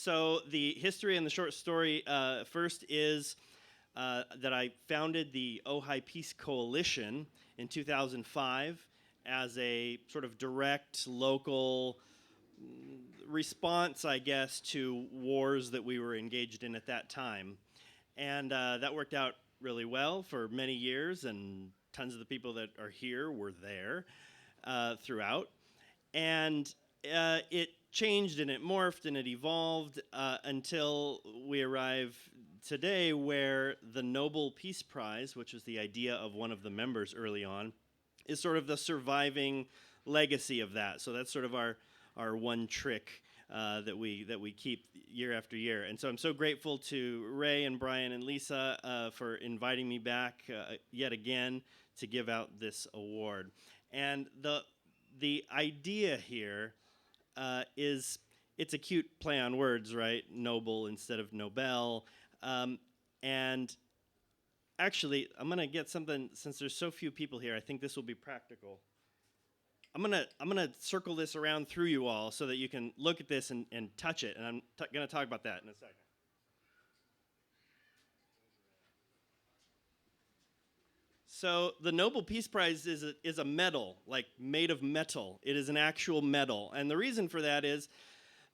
So the history and the short story first is that I founded the Ojai Peace Coalition in 2005 as a sort of direct local response, I guess, to wars that we were engaged in at that time. And that worked out really well for many years, and tons of the people that are here were there throughout. And it changed and it morphed and it evolved until we arrive today where the Nobel Peace Prize, which was the idea of one of the members early on, is sort of the surviving legacy of that. So that's sort of our one trick that we keep year after year. And so I'm so grateful to Ray and Brian and Lisa for inviting me back yet again to give out this award. And the idea here is, it's a cute play on words, right? Noble instead of Nobel. And actually, I'm going to get something, since there's so few people here, I think this will be practical. I'm gonna circle this around through you all so that you can look at this and touch it, and I'm going to talk about that in a second. So the Nobel Peace Prize is a medal, like made of metal. It is an actual medal. And the reason for that is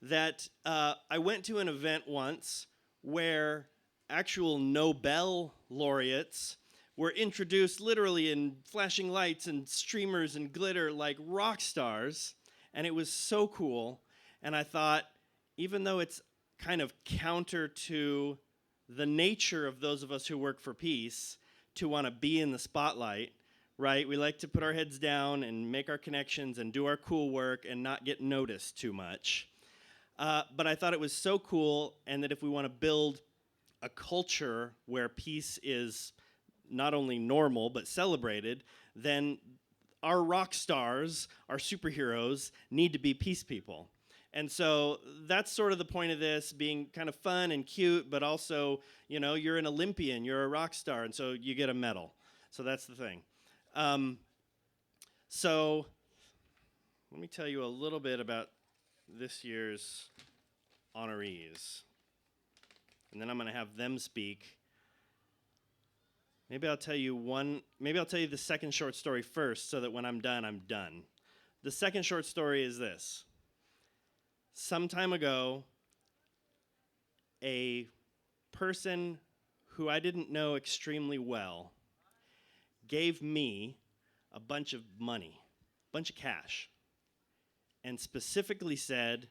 that I went to an event once where actual Nobel laureates were introduced literally in flashing lights and streamers and glitter like rock stars. And it was so cool. And I thought, even though it's kind of counter to the nature of those of us who work for peace, to want to be in the spotlight, right? We like to put our heads down and make our connections and do our cool work and not get noticed too much. But I thought it was so cool, and that if we want to build a culture where peace is not only normal but celebrated, then our rock stars, our superheroes, need to be peace people. And so that's sort of the point of this, being kind of fun and cute, but also, you know, you're an Olympian, you're a rock star, and so you get a medal. So that's the thing. So let me tell you a little bit about this year's honorees. And then I'm going to have them speak. Maybe I'll tell you the second short story first, so that when I'm done, I'm done. The second short story is this. Some time ago, a person who I didn't know extremely well gave me a bunch of money, a bunch of cash, and specifically said,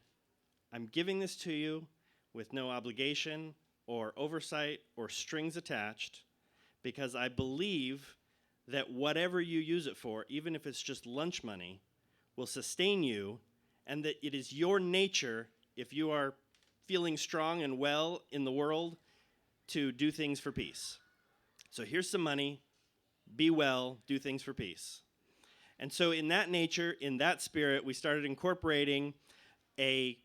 I'm giving this to you with no obligation or oversight or strings attached, because I believe that whatever you use it for, even if it's just lunch money, will sustain you, and that it is your nature, if you are feeling strong and well in the world, to do things for peace. So here's some money, be well, do things for peace. And so in that nature, in that spirit, we started incorporating a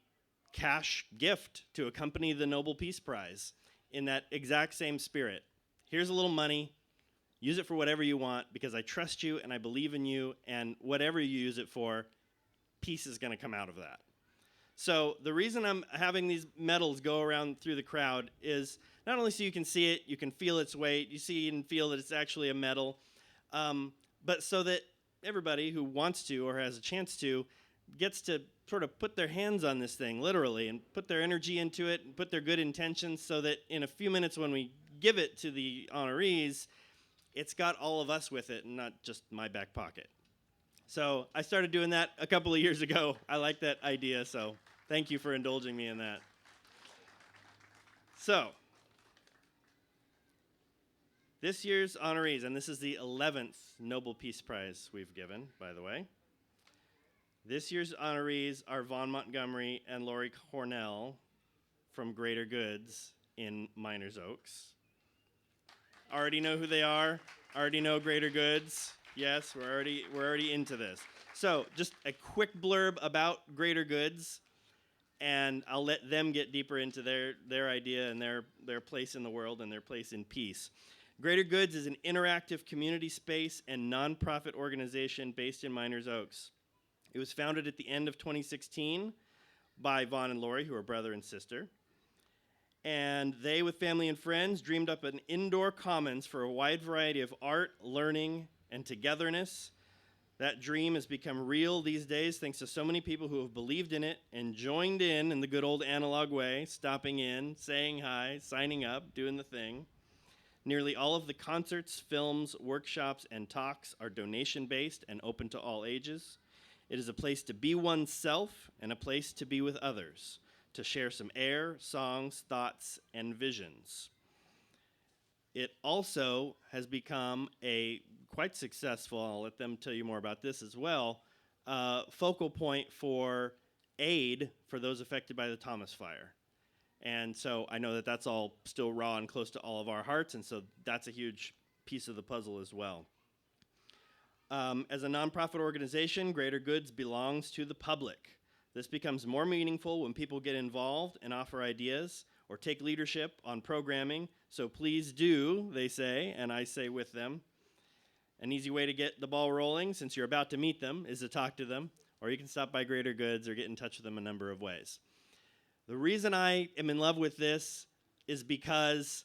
cash gift to accompany the Nobel Peace Prize in that exact same spirit. Here's a little money, use it for whatever you want, because I trust you and I believe in you, and whatever you use it for, peace is going to come out of that. So the reason I'm having these medals go around through the crowd is not only so you can see it, you can feel its weight, you see and feel that it's actually a medal, but so that everybody who wants to or has a chance to gets to sort of put their hands on this thing, literally, and put their energy into it and put their good intentions, so that in a few minutes when we give it to the honorees, it's got all of us with it and not just my back pocket. So I started doing that a couple of years ago. I like that idea, so thank you for indulging me in that. So this year's honorees, and this is the 11th Nobel Peace Prize we've given, by the way. This year's honorees are Vaughn Montgomery and Laurie Cornell from Greater Goods in Miners Oaks. Already know who they are? Already know Greater Goods? Yes, we're already into this. So just a quick blurb about Greater Goods, and I'll let them get deeper into their idea and their place in the world and their place in peace. Greater Goods is an interactive community space and nonprofit organization based in Miners Oaks. It was founded at the end of 2016 by Vaughn and Laurie, who are brother and sister. And they, with family and friends, dreamed up an indoor commons for a wide variety of art, learning, and togetherness. That dream has become real these days thanks to so many people who have believed in it and joined in the good old analog way, stopping in, saying hi, signing up, doing the thing. Nearly all of the concerts, films, workshops, and talks are donation-based and open to all ages. It is a place to be oneself and a place to be with others, to share some air, songs, thoughts, and visions. It also has become a quite successful, I'll let them tell you more about this as well, focal point for aid for those affected by the Thomas Fire. And so I know that that's all still raw and close to all of our hearts, and so that's a huge piece of the puzzle as well. As a nonprofit organization, Greater Goods belongs to the public. This becomes more meaningful when people get involved and offer ideas or take leadership on programming. So please do, they say, and I say with them. An easy way to get the ball rolling, since you're about to meet them, is to talk to them, or you can stop by Greater Goods or get in touch with them a number of ways. The reason I am in love with this is because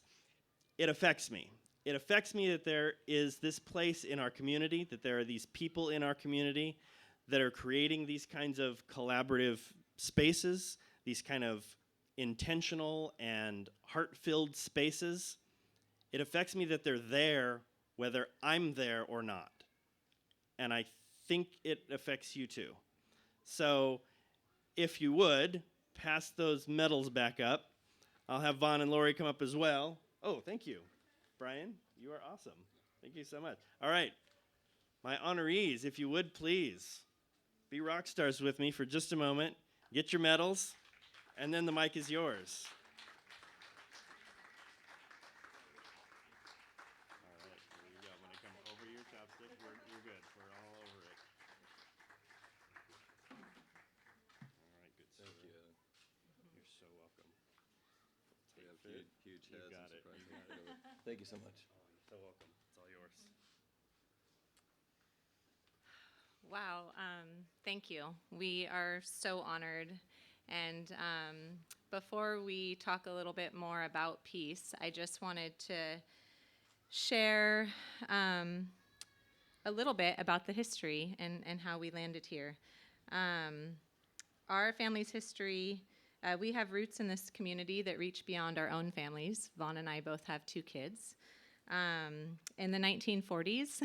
it affects me. It affects me that there is this place in our community, that there are these people in our community that are creating these kinds of collaborative spaces, these kind of intentional and heart-filled spaces. It affects me that they're there whether I'm there or not. And I think it affects you too. So if you would, pass those medals back up. I'll have Vaughn and Laurie come up as well. Oh, thank you. Brian, you are awesome. Thank you so much. All right, my honorees, if you would please, be rock stars with me for just a moment. Get your medals, and then the mic is yours. All right, here you go. I'm going to come over your chopstick. You're good. We're all over it. All right, good sir. Thank you. You're so welcome. We have huge You heads. got it. You got it. Thank you so much. So welcome. It's all yours. Wow, thank you. We are so honored. And before we talk a little bit more about peace, I just wanted to share a little bit about the history and how we landed here. Our family's history, we have roots in this community that reach beyond our own families. Vaughn and I both have 2 kids. In the 1940s,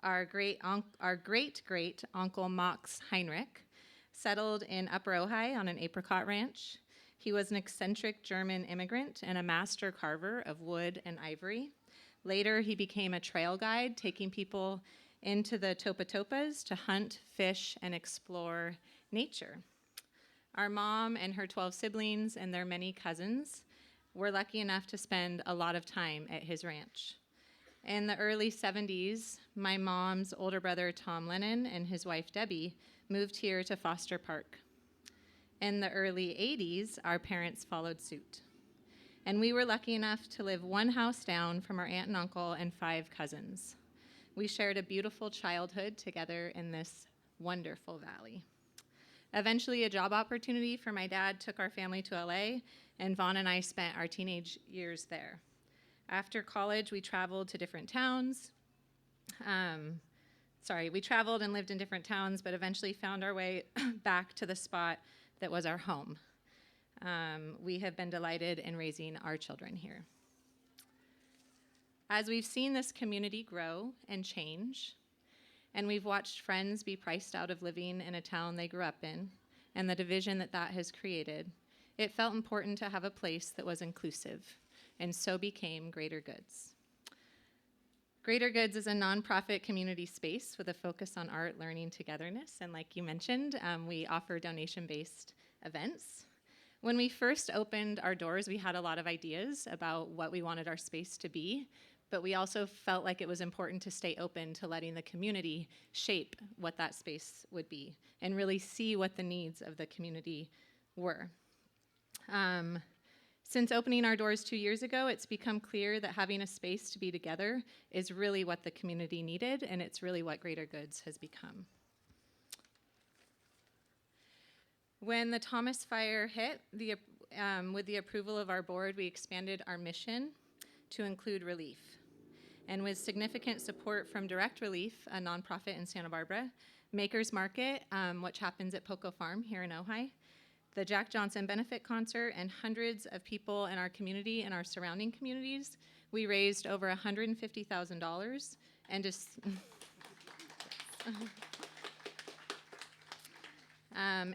our great uncle Max Heinrich settled in Upper Ojai on an apricot ranch. He was an eccentric German immigrant and a master carver of wood and ivory. Later, he became a trail guide, taking people into the topa-topas to hunt, fish, and explore nature. Our mom and her 12 siblings and their many cousins were lucky enough to spend a lot of time at his ranch. In the early 70s, my mom's older brother, Tom Lennon, and his wife, Debbie, moved here to Foster Park. In the early 80s, our parents followed suit. And we were lucky enough to live one house down from our aunt and uncle and 5 cousins. We shared a beautiful childhood together in this wonderful valley. Eventually, a job opportunity for my dad took our family to LA, and Vaughn and I spent our teenage years there. After college, we traveled to different towns. We traveled and lived in different towns, but eventually found our way back to the spot that was our home. We have been delighted in raising our children here. As we've seen this community grow and change, and we've watched friends be priced out of living in a town they grew up in, and the division that has created, it felt important to have a place that was inclusive, and so became Greater Goods. Greater Goods is a nonprofit community space with a focus on art, learning, togetherness, and like you mentioned, we offer donation-based events. When we first opened our doors, we had a lot of ideas about what we wanted our space to be, but we also felt like it was important to stay open to letting the community shape what that space would be and really see what the needs of the community were. Since opening our doors 2 years ago, it's become clear that having a space to be together is really what the community needed, and it's really what Greater Goods has become. When the Thomas Fire hit, with the approval of our board, we expanded our mission to include relief. And with significant support from Direct Relief, a nonprofit in Santa Barbara, Maker's Market, which happens at Poco Farm here in Ojai, the Jack Johnson Benefit Concert, and hundreds of people in our community and our surrounding communities, we raised over $150,000 and just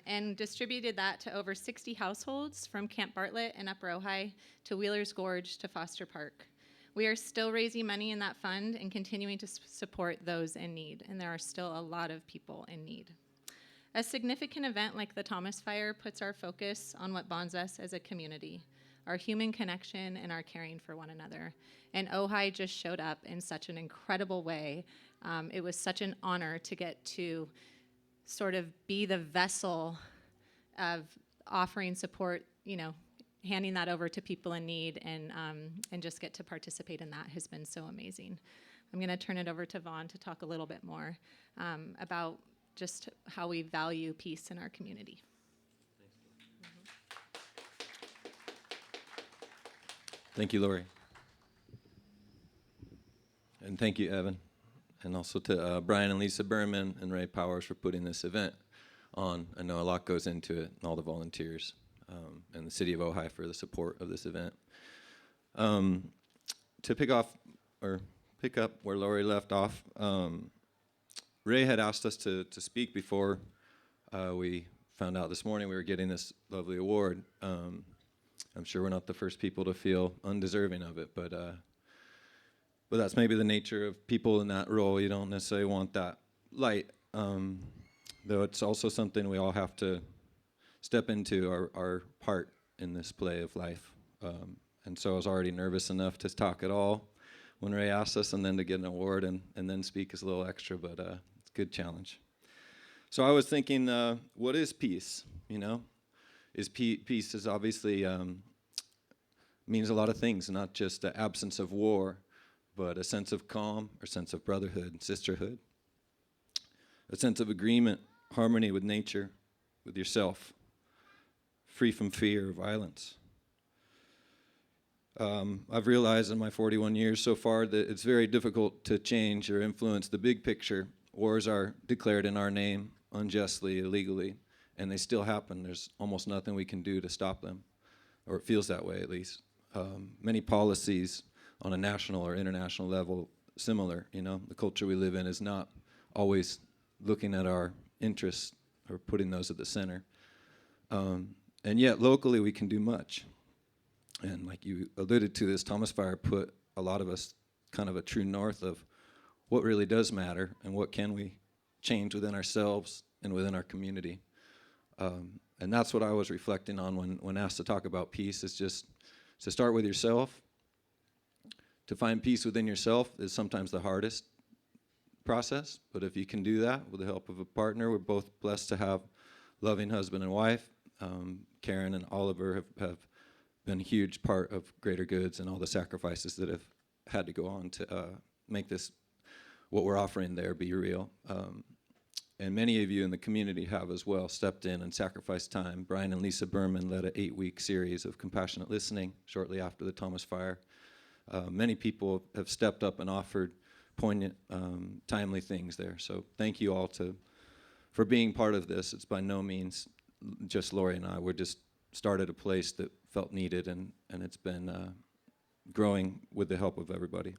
and distributed that to over 60 households from Camp Bartlett and Upper Ojai to Wheeler's Gorge to Foster Park. We are still raising money in that fund and continuing to support those in need, and there are still a lot of people in need. A significant event like the Thomas Fire puts our focus on what bonds us as a community, our human connection and our caring for one another. And Ojai just showed up in such an incredible way. It was such an honor to get to sort of be the vessel of offering support, handing that over to people in need, and just get to participate in that has been so amazing. I'm going to turn it over to Vaughn to talk a little bit more about just how we value peace in our community. Thank you, Laurie. And thank you, Evan. And also to Brian and Lisa Berman and Ray Powers for putting this event on. I know a lot goes into it, and all the volunteers, and the city of Ojai for the support of this event. To pick up where Laurie left off, Ray had asked us to speak before we found out this morning we were getting this lovely award. I'm sure we're not the first people to feel undeserving of it, but that's maybe the nature of people in that role. You don't necessarily want that light, though it's also something we all have to step into our part in this play of life. And so I was already nervous enough to talk at all when Ray asked us, and then to get an award and then speak is a little extra, but it's a good challenge. So I was thinking, what is peace? Peace is obviously means a lot of things, not just the absence of war, but a sense of calm, or sense of brotherhood and sisterhood, a sense of agreement, harmony with nature, with yourself, free from fear or violence. I've realized in my 41 years so far that it's very difficult to change or influence the big picture. Wars are declared in our name unjustly, illegally, and they still happen. There's almost nothing we can do to stop them, or it feels that way at least. Many policies on a national or international level similar. The culture we live in is not always looking at our interests or putting those at the center. And yet locally we can do much. And like you alluded to, this Thomas Fire put a lot of us kind of a true north of what really does matter and what can we change within ourselves and within our community. And that's what I was reflecting on when asked to talk about peace, is just to start with yourself. To find peace within yourself is sometimes the hardest process, but if you can do that with the help of a partner, we're both blessed to have loving husband and wife. Karen and Oliver have been a huge part of Greater Goods and all the sacrifices that have had to go on to make this, what we're offering there, be real. And many of you in the community have as well stepped in and sacrificed time. Brian and Lisa Berman led an 8-week series of compassionate listening shortly after the Thomas Fire. Many people have stepped up and offered poignant, timely things there. So thank you all for being part of this. It's by no means just Laurie and I. We're just started a place that felt needed, and it's been growing with the help of everybody.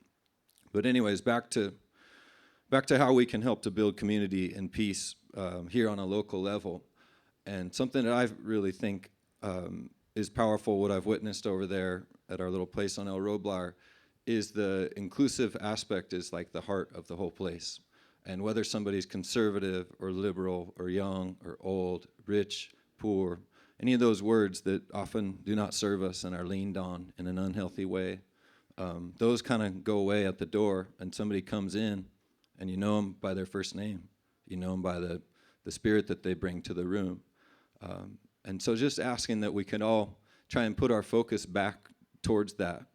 But anyways, back to how we can help to build community and peace here on a local level. And something that I really think is powerful, what I've witnessed over there at our little place on El Roblar, is the inclusive aspect is like the heart of the whole place. And whether somebody's conservative or liberal or young or old, rich, poor, any of those words that often do not serve us and are leaned on in an unhealthy way, those kind of go away at the door, and somebody comes in and you know them by their first name. You know them by the spirit that they bring to the room. And so just asking that we can all try and put our focus back towards that,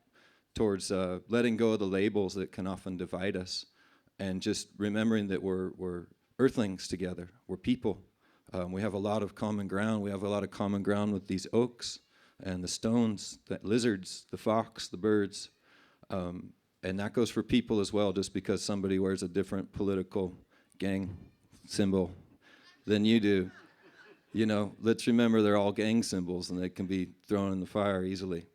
towards letting go of the labels that can often divide us, and just remembering that we're earthlings together. We're people. We have a lot of common ground. We have a lot of common ground with these oaks and the stones, the lizards, the fox, the birds. And that goes for people as well. Just because somebody wears a different political gang symbol than you do, you know, let's remember they're all gang symbols and they can be thrown in the fire easily.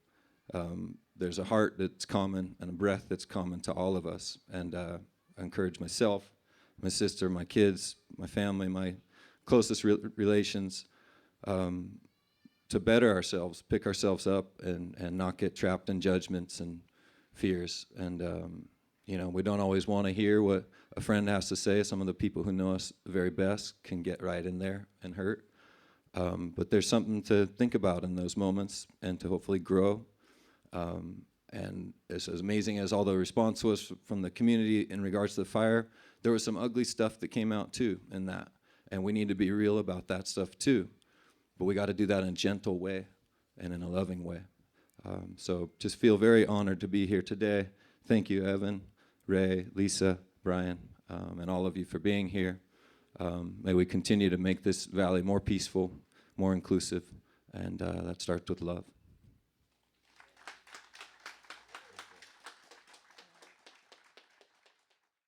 There's a heart that's common and a breath that's common to all of us. And I encourage myself, my sister, my kids, my family, my closest relations, to better ourselves, pick ourselves up, and not get trapped in judgments and fears. And, you know, we don't always want to hear what a friend has to say. Some of the people who know us the very best can get right in there and hurt. But there's something to think about in those moments and to hopefully grow. And as amazing as all the response was from the community in regards to the fire, there was some ugly stuff that came out too in that. And we need to be real about that stuff too. But we got to do that in a gentle way and in a loving way. So just feel very honored to be here today. Thank you, Evan, Ray, Lisa, Brian, and all of you for being here. May we continue to make this valley more peaceful, more inclusive, and that starts with love.